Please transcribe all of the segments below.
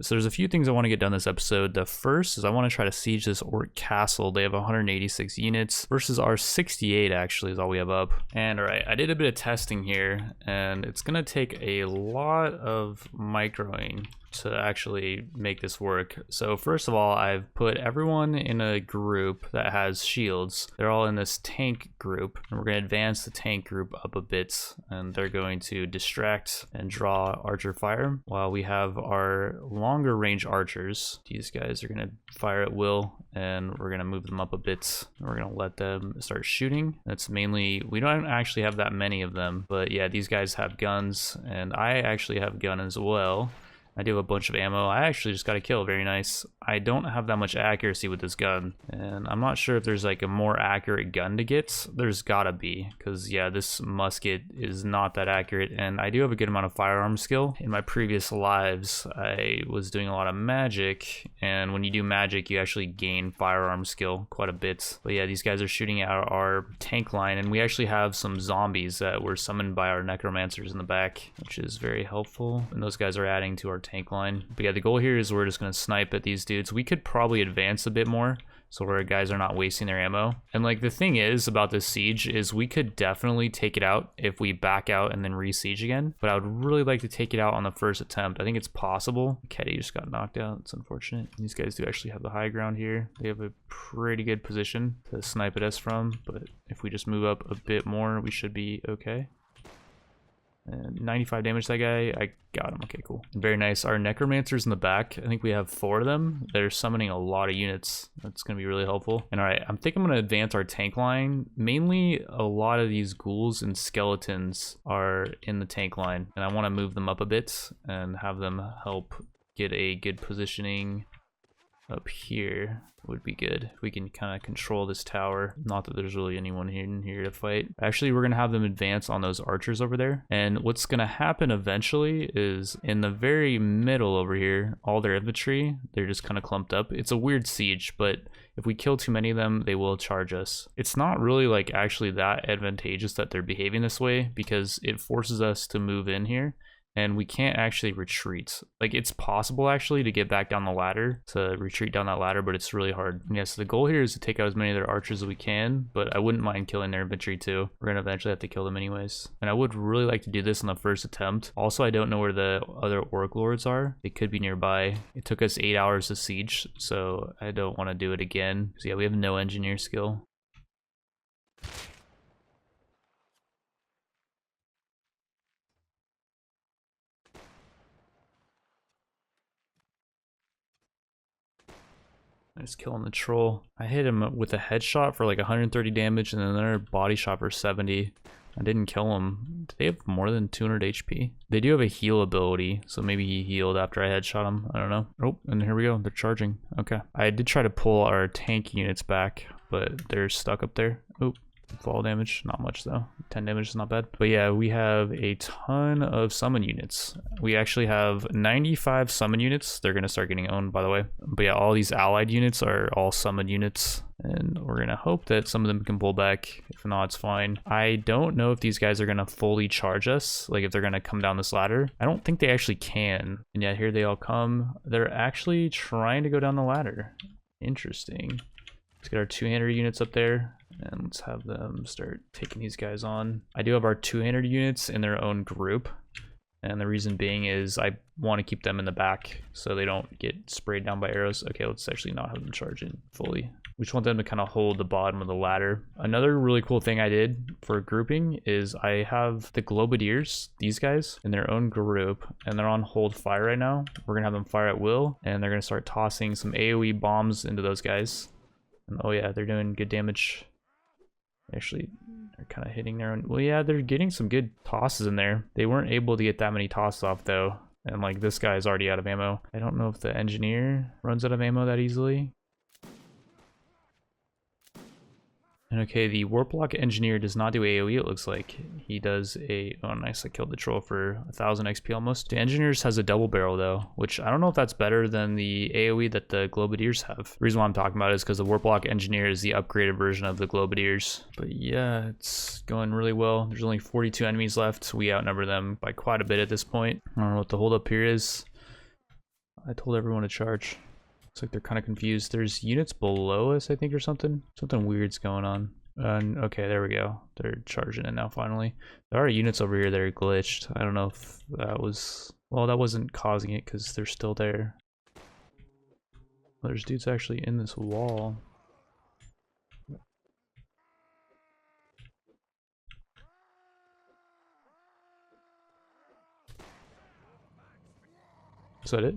So there's a few things I want to get done this episode. The first is I want to try to siege this orc castle. They have 186 units versus our 68 actually is all we have up. And all right, I did a bit of testing here and it's going to take a lot of microing to actually make this work. So first of all, I've put everyone in a group that has shields. They're all in this tank group, and we're going to advance the tank group up a bit, and they're going to distract and draw archer fire while we have our longer range archers. These guys are going to fire at will, and we're going to move them up a bit. We're going to let them start shooting. That's mainly, we don't actually have that many of them, but yeah, these guys have guns, and I actually have a gun as well. I do have a bunch of ammo. I actually just got a kill, very nice. I don't have that much accuracy with this gun, and I'm not sure if there's like a more accurate gun to get. There's gotta be, because yeah, this musket is not that accurate, and I do have a good amount of firearm skill. In my previous lives, I was doing a lot of magic, and when you do magic, you actually gain firearm skill quite a bit. But yeah, these guys are shooting at our tank line, and we actually have some zombies that were summoned by our necromancers in the back, which is very helpful, and those guys are adding to our tank line. But yeah, the goal here is we're just going to snipe at these dudes. We could probably advance a bit more so our guys are not wasting their ammo. And like the thing is about this siege is we could definitely take it out if we back out and then re-siege again, but I would really like to take it out on the first attempt. I think it's possible. Keddy just got knocked out. It's unfortunate. These guys do actually have the high ground here. They have a pretty good position to snipe at us from, but if we just move up a bit more, we should be okay. And 95 damage to that guy. I got him. Okay, cool. Very nice. Our necromancers in the back, I think we have 4 of them. They're summoning a lot of units. That's going to be really helpful. And all right, I think I'm going to advance our tank line. Mainly, a lot of these ghouls and skeletons are in the tank line, and I want to move them up a bit and have them help get a good positioning up here. Would be good if we can kind of control this tower. Not that there's really anyone in here to fight. Actually, we're gonna have them advance on those archers over there, and what's gonna happen eventually is in the very middle over here, all their infantry, they're just kind of clumped up. It's a weird siege, but if we kill too many of them, they will charge us. It's not really like actually that advantageous that they're behaving this way, because it forces us to move in here and we can't actually retreat. Like, it's possible actually to get back down the ladder, to retreat down that ladder, but it's really hard. Yeah, so the goal here is to take out as many of their archers as we can, but I wouldn't mind killing their infantry too. We're gonna eventually have to kill them anyways. And I would really like to do this on the first attempt. Also, I don't know where the other orc lords are. They could be nearby. It took us 8 hours to siege, so I don't want to do it again. So yeah, we have no engineer skill. Just killing the troll. I hit him with a headshot for like 130 damage and then another body shot for 70. I didn't kill him. Do they have more than 200 HP? They do have a heal ability, so maybe he healed after I headshot him. I don't know. Oh, and here we go. They're charging. Okay. I did try to pull our tank units back, but they're stuck up there. Oh. Fall damage, not much though. 10 damage is not bad. But yeah, we have a ton of summon units. We actually have 95 summon units. They're gonna start getting owned, by the way. But yeah, all these allied units are all summon units, and we're gonna hope that some of them can pull back. If not, it's fine. I don't know if these guys are gonna fully charge us, like if they're gonna come down this ladder. I don't think they actually can. And yeah, here they all come. They're actually trying to go down the ladder. Interesting. Let's get our two-hander units up there, and let's have them start taking these guys on. I do have our two-hander units in their own group, and the reason being is I want to keep them in the back so they don't get sprayed down by arrows. Okay, let's actually not have them charge in fully. We just want them to kind of hold the bottom of the ladder. Another really cool thing I did for grouping is I have the Globadiers, these guys, in their own group, and they're on hold fire right now. We're gonna have them fire at will, and they're gonna start tossing some AoE bombs into those guys. And oh yeah, they're doing good damage. Actually, they're kind of hitting their own. Well, yeah, they're getting some good tosses in there. They weren't able to get that many tosses off though. And like, this guy is already out of ammo. I don't know if the engineer runs out of ammo that easily. And okay, the Warplock engineer does not do AoE, it looks like. He does a, oh nice, I killed the troll for 1000 XP almost. The engineers has a double barrel though, which I don't know if that's better than the AoE that the Globadiers have. The reason why I'm talking about it is because the Warplock engineer is the upgraded version of the Globadiers. But yeah, it's going really well. There's only 42 enemies left. We outnumber them by quite a bit at this point. I don't know what the holdup here is. I told everyone to charge. Looks like they're kind of confused. There's units below us, I think, or something. Something weird's going on. Okay, there we go. They're charging it now, finally. There are units over here that are glitched. I don't know if that was... Well, that wasn't causing it because they're still there. Well, there's dudes actually in this wall. Is that it?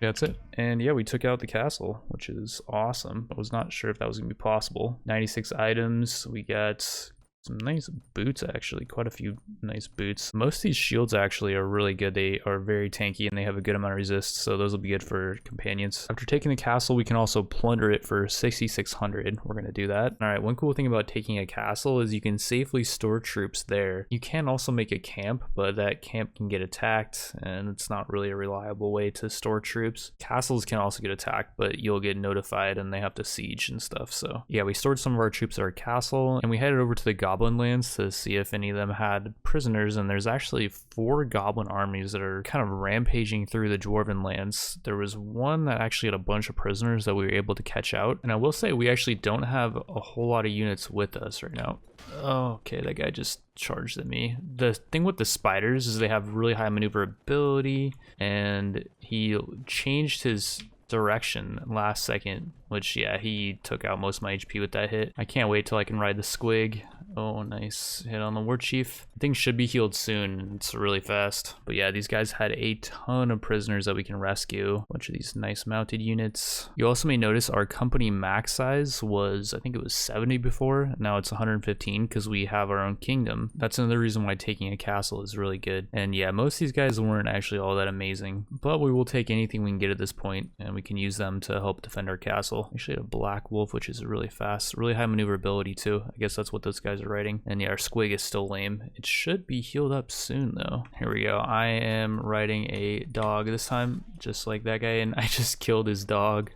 Yeah, that's it. And yeah, we took out the castle, which is awesome. I was not sure if that was gonna be possible. 96 items. We got some nice boots, actually. Quite a few nice boots. Most of these shields actually are really good. They are very tanky and they have a good amount of resist, so those will be good for companions. After taking the castle, we can also plunder it for 6,600. We're gonna do that. All right, one cool thing about taking a castle is you can safely store troops there. You can also make a camp, but that camp can get attacked and it's not really a reliable way to store troops. Castles can also get attacked, but you'll get notified and they have to siege and stuff. So yeah, we stored some of our troops at our castle and we headed over to the Goblin lands to see if any of them had prisoners, and there's actually 4 goblin armies that are kind of rampaging through the Dwarven lands. There was one that actually had a bunch of prisoners that we were able to catch out, and I will say we actually don't have a whole lot of units with us right now. Oh, okay, that guy just charged at me. The thing with the spiders is they have really high maneuverability, and he changed his direction last second, which yeah, he took out most of my HP with that hit. I can't wait till I can ride the squig. Oh, nice hit on the war chief. Things should be healed soon. It's really fast. But yeah, these guys had a ton of prisoners that we can rescue. A bunch of these nice mounted units. You also may notice our company max size was, I think it was 70 before. Now it's 115 because we have our own kingdom. That's another reason why taking a castle is really good. And yeah, most of these guys weren't actually all that amazing, but we will take anything we can get at this point, and we can use them to help defend our castle. Actually, a black wolf, which is really fast, really high maneuverability too. I guess that's what those guys are riding. And yeah, our squig is still lame. It should be healed up soon though. Here we go. I am riding a dog this time, just like that guy, and I just killed his dog.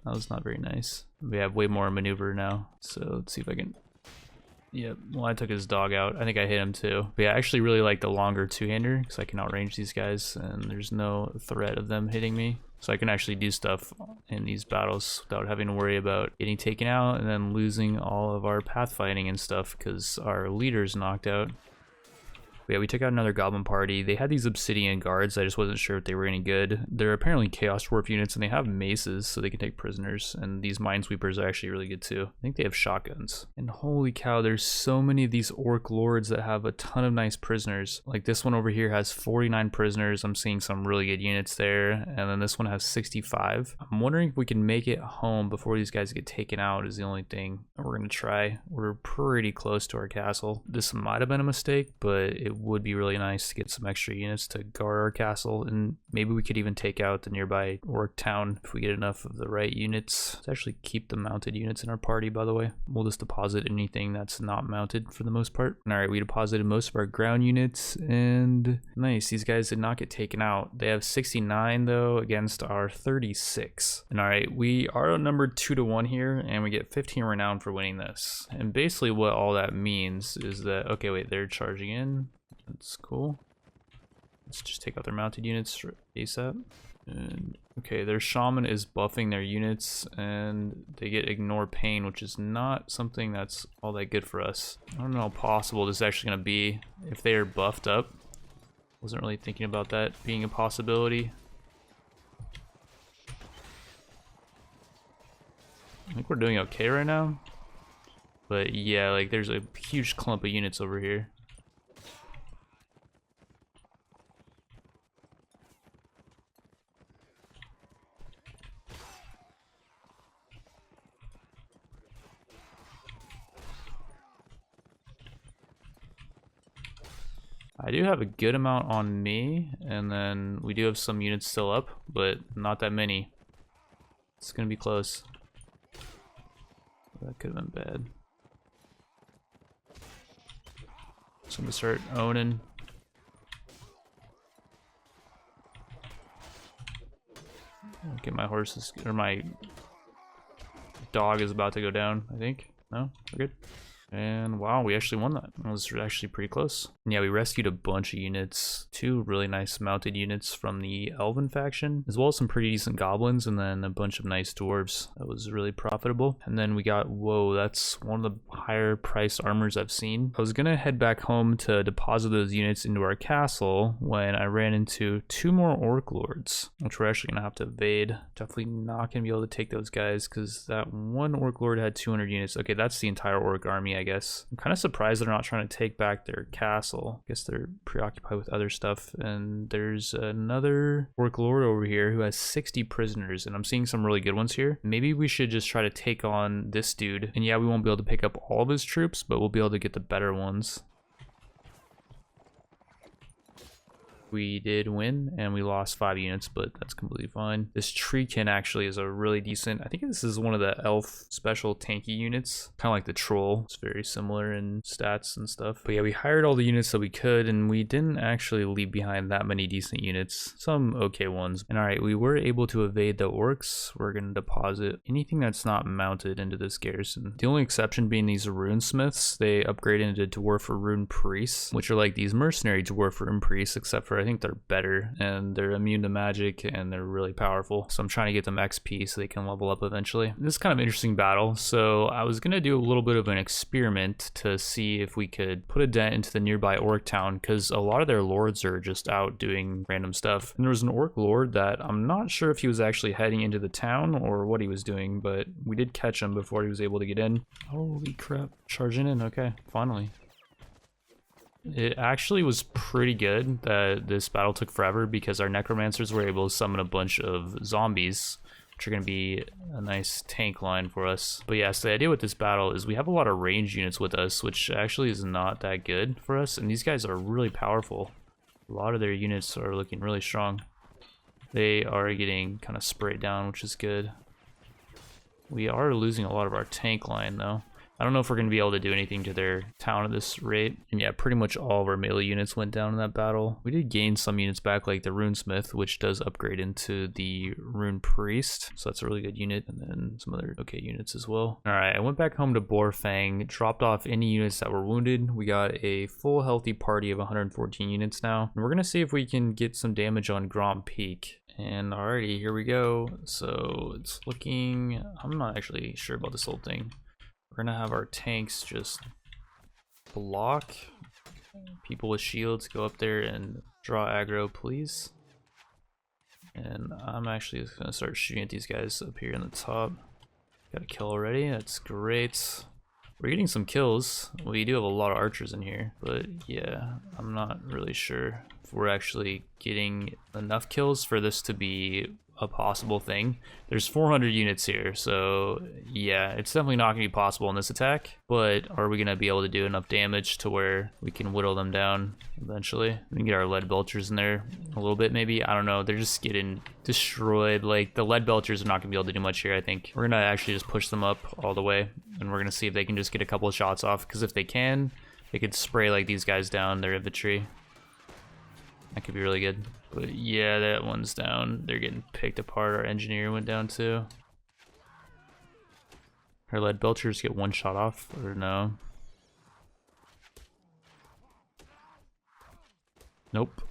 That was not very nice. We have way more maneuver now, so let's see if I can... Yep, well, I took his dog out. I think I hit him too. But yeah, I actually really like the longer two-hander because I can outrange these guys and there's no threat of them hitting me. So I can actually do stuff in these battles without having to worry about getting taken out and then losing all of our pathfighting and stuff because our leader's knocked out. But yeah, we took out another goblin party. They had these obsidian guards. I just wasn't sure if they were any good. They're apparently chaos dwarf units and they have maces so they can take prisoners. And these minesweepers are actually really good too. I think they have shotguns. And holy cow, there's so many of these orc lords that have a ton of nice prisoners. Like this one over here has 49 prisoners. I'm seeing some really good units there. And then this one has 65. I'm wondering if we can make it home before these guys get taken out is the only thing we're gonna try. We're pretty close to our castle. This might have been a mistake, but it would be really nice to get some extra units to guard our castle, and maybe we could even take out the nearby orc town if we get enough of the right units. Let's actually keep the mounted units in our party, by the way. We'll just deposit anything that's not mounted for the most part. All right, we deposited most of our ground units, and nice, these guys did not get taken out. They have 69 though against our 36. And all right, we are outnumbered 2-1 here, and we get 15 renown for winning this. And basically what all that means is that, okay, wait, they're charging in. That's cool. Let's just take out their mounted units ASAP. And okay, their shaman is buffing their units and they get ignore pain, which is not something that's all that good for us. I don't know how possible this is actually going to be if they are buffed up. Wasn't really thinking about that being a possibility. I think we're doing okay right now. But yeah, like there's a huge clump of units over here. I do have a good amount on me, and then we do have some units still up, but not that many. It's gonna be close. That could have been bad. So I'm gonna start owning. Okay, my horses, or my dog is about to go down, I think. No? We're good? And wow, we actually won that. It was actually pretty close. And yeah, we rescued a bunch of units, 2 really nice mounted units from the Elven faction, as well as some pretty decent goblins, and then a bunch of nice dwarves. That was really profitable. And then we got, whoa, that's one of the higher priced armors I've seen. I was gonna head back home to deposit those units into our castle when I ran into 2 more orc lords, which we're actually gonna have to evade. Definitely not gonna be able to take those guys because that one orc lord had 200 units. Okay, that's the entire orc army, I guess. I'm kind of surprised they're not trying to take back their castle. I guess they're preoccupied with other stuff. And there's another orc lord over here who has 60 prisoners, and I'm seeing some really good ones here. Maybe we should just try to take on this dude. And yeah, we won't be able to pick up all of his troops, but we'll be able to get the better ones. We did win and we lost 5 units, but that's completely fine. This treekin actually is a really decent, I think this is one of the elf special tanky units, kind of like the troll. It's very similar in stats and stuff. But yeah, we hired all the units that we could, and we didn't actually leave behind that many decent units, some okay ones. And all right, we were able to evade the orcs. We're gonna deposit anything that's not mounted into this garrison. The only exception being these rune smiths. They upgraded into dwarf or rune priests, which are like these mercenary dwarf or rune priests, except for I think they're better and they're immune to magic and they're really powerful. So I'm trying to get them XP so they can level up eventually. This is kind of an interesting battle. So I was gonna do a little bit of an experiment to see if we could put a dent into the nearby orc town, because a lot of their lords are just out doing random stuff. And there was an orc lord that I'm not sure if he was actually heading into the town or what he was doing, but we did catch him before he was able to get in. Holy crap, charging in, okay, finally. It actually was pretty good that this battle took forever because our necromancers were able to summon a bunch of zombies, which are going to be a nice tank line for us. But yeah, so the idea with this battle is we have a lot of ranged units with us, which actually is not that good for us, and these guys are really powerful. A lot of their units are looking really strong. They are getting kind of sprayed down, which is good. We are losing a lot of our tank line though. I don't know if we're going to be able to do anything to their town at this rate. And yeah, pretty much all of our melee units went down in that battle. We did gain some units back, like the runesmith, which does upgrade into the rune priest. So that's a really good unit. And then some other okay units as well. All right, I went back home to Borfang, dropped off any units that were wounded. We got a full healthy party of 114 units now. And we're going to see if we can get some damage on Grand Peak. And alrighty, here we go. So it's looking, I'm not actually sure about this whole thing. We're gonna have our tanks just block people with shields, go up there and draw aggro, please. And I'm actually just gonna start shooting at these guys up here in the top. Got a kill already, that's great. We're getting some kills. We do have a lot of archers in here, but yeah, I'm not really sure if we're actually getting enough kills for this to be a possible thing. There's 400 units here, so yeah, it's definitely not gonna be possible in this attack, but are we gonna be able to do enough damage to where we can whittle them down eventually? We can get our lead belchers in there a little bit maybe. I don't know, they're just getting destroyed. Like the lead belchers are not gonna be able to do much here. I think we're gonna actually just push them up all the way, and we're gonna see if they can just get a couple of shots off, because if they can, they could spray like these guys down their infantry. That could be really good. But yeah, that one's down. They're getting picked apart. Our engineer went down too. Our lead belchers get one shot off, or no? Nope.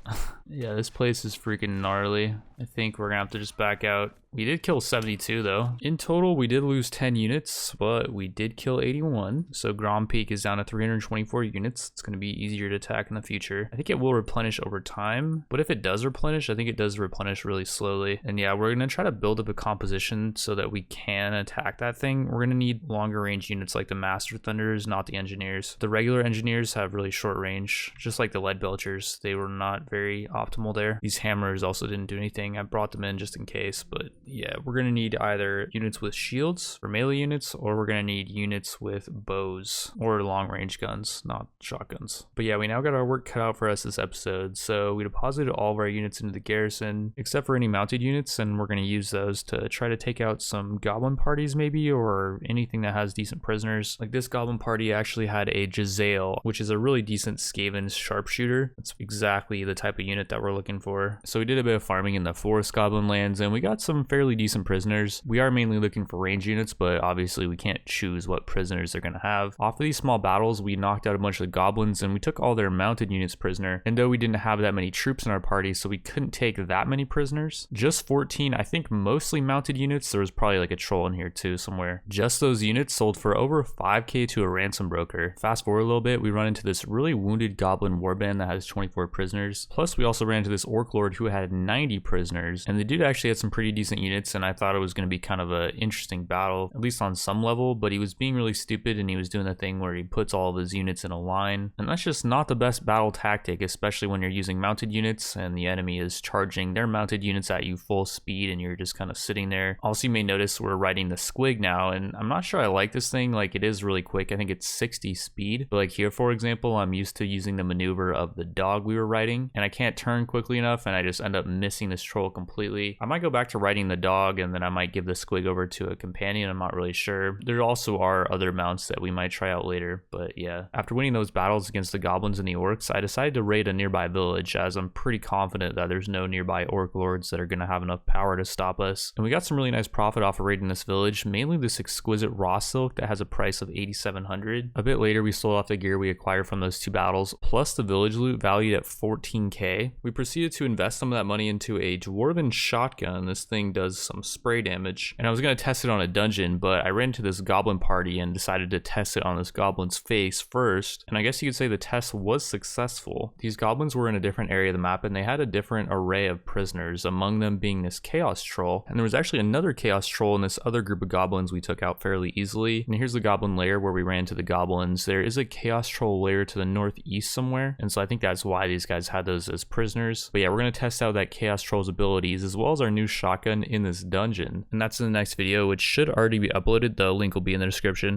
Yeah, this place is freaking gnarly. I think we're gonna have to just back out. We did kill 72 though. In total, we did lose 10 units, but we did kill 81. So Grand Peak is down to 324 units. It's gonna be easier to attack in the future. I think it will replenish over time, but if it does replenish, I think it does replenish really slowly. And yeah, we're gonna try to build up a composition so that we can attack that thing. We're gonna need longer range units like the Master Thunders, not the engineers. The regular engineers have really short range, just like the lead belchers. They were not very optimal there. These hammers also didn't do anything. I brought them in just in case, but yeah, we're gonna need either units with shields for melee units, or we're gonna need units with bows or long range guns, not shotguns. But yeah, we now got our work cut out for us this episode. So we deposited all of our units into the garrison, except for any mounted units, and we're gonna use those to try to take out some goblin parties maybe, or anything that has decent prisoners. Like this goblin party actually had a Jezzail, which is a really decent Skaven sharpshooter. That's exactly the type of unit unit that we're looking for. So we did a bit of farming in the forest goblin lands, and we got some fairly decent prisoners. We are mainly looking for range units, but obviously we can't choose what prisoners they're going to have. Off of these small battles, we knocked out a bunch of the goblins, and we took all their mounted units prisoner. And though we didn't have that many troops in our party, so we couldn't take that many prisoners. Just 14, I think mostly mounted units. There was probably like a troll in here too somewhere. Just those units sold for over 5k to a ransom broker. Fast forward a little bit, we run into this really wounded goblin warband that has 24 prisoners. Plus we also ran into this orc lord who had 90 prisoners, and the dude actually had some pretty decent units, and I thought it was going to be kind of an interesting battle, at least on some level, but he was being really stupid and he was doing the thing where he puts all of his units in a line, and that's just not the best battle tactic, especially when you're using mounted units and the enemy is charging their mounted units at you full speed and you're just kind of sitting there. Also, you may notice we're riding the squig now, and I'm not sure I like this thing. Like, it is really quick. I think it's 60 speed, but like here for example, I'm used to using the maneuver of the dog we were riding, and I can't turn quickly enough, and I just end up missing this troll completely. I might go back to riding the dog, and then I might give the squig over to a companion. I'm not really sure. There also are other mounts that we might try out later, but yeah. After winning those battles against the goblins and the orcs, I decided to raid a nearby village, as I'm pretty confident that there's no nearby orc lords that are going to have enough power to stop us. And we got some really nice profit off of raiding this village, mainly this exquisite raw silk that has a price of 8,700. A bit later, we sold off the gear we acquired from those two battles, plus the village loot valued at 14k. We proceeded to invest some of that money into a dwarven shotgun. This thing does some spray damage, and I was going to test it on a dungeon, but I ran into this goblin party and decided to test it on this goblin's face first, and I guess you could say the test was successful. These goblins were in a different area of the map, and they had a different array of prisoners, among them being this chaos troll, and there was actually another chaos troll in this other group of goblins we took out fairly easily. And here's the goblin lair where we ran to the goblins. There is a chaos troll lair to the northeast somewhere, and so I think that's why these guys had those as prisoners. But yeah, we're going to test out that chaos troll's abilities as well as our new shotgun in this dungeon, and that's in the next video, which should already be uploaded. The link will be in the description.